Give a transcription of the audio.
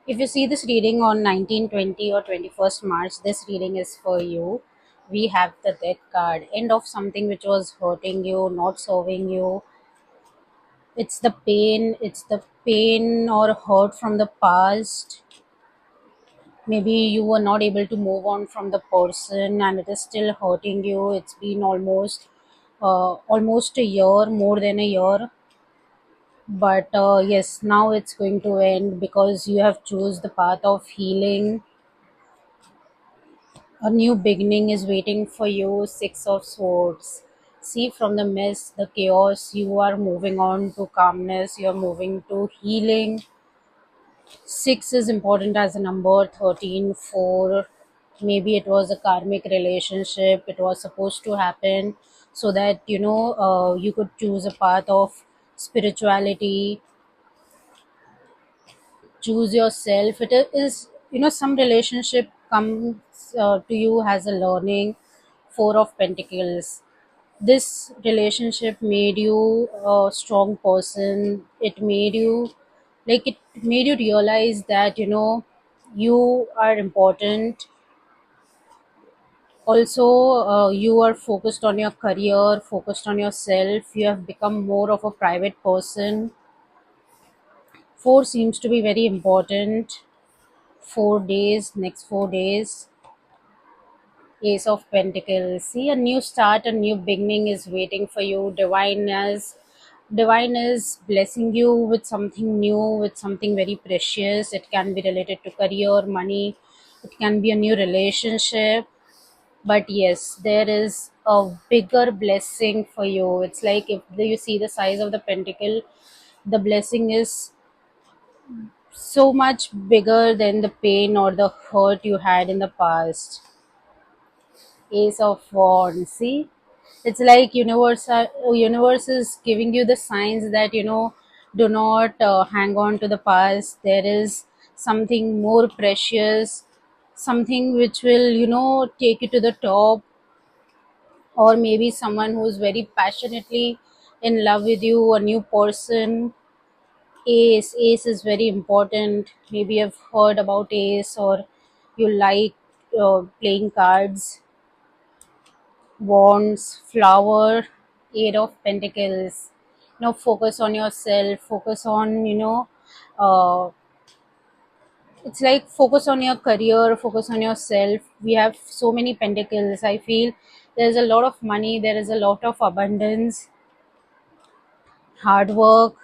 If you see this reading on 19, 20, or 21st March, this reading is for you. We have the death card, end of something which was hurting you, not serving you. It's the pain or hurt from the past. Maybe you were not able to move on from the person and it is still hurting you. It's been almost a year, more than a year. But yes, now it's going to end because you have choose the path of healing. A new beginning is waiting for you. Six of Swords. See, from the mess, the chaos, you are moving on to calmness, you are moving to healing. Six is important as a number. 13, 4. Maybe it was a karmic relationship, it was supposed to happen so that you could choose a path of spirituality, choose yourself. It is, some relationship comes to you as a learning. Four of Pentacles. This relationship made you a strong person. It made you realize that you are important. Also, you are focused on your career, focused on yourself. You have become more of a private person. Four seems to be very important. 4 days, next 4 days. Ace of Pentacles. See, a new start, a new beginning is waiting for you. Divine is blessing you with something new, with something very precious. It can be related to career, money, it can be a new relationship. But yes, there is a bigger blessing for you. It's like if you see the size of the pentacle, the blessing is so much bigger than the pain or the hurt you had in the past. Ace of Wands. See, it's like universe is giving you the signs that do not hang on to the past. There is something more precious, something which will take you to the top, or maybe someone who's very passionately in love with you, a new person. Ace is very important. Maybe you've heard about Ace, or you like playing cards. Wands, flower, Eight of Pentacles. Focus on yourself, focus on uh, it's like focus on your career, focus on yourself. We have so many pentacles. I feel there's a lot of money, there is a lot of abundance, hard work,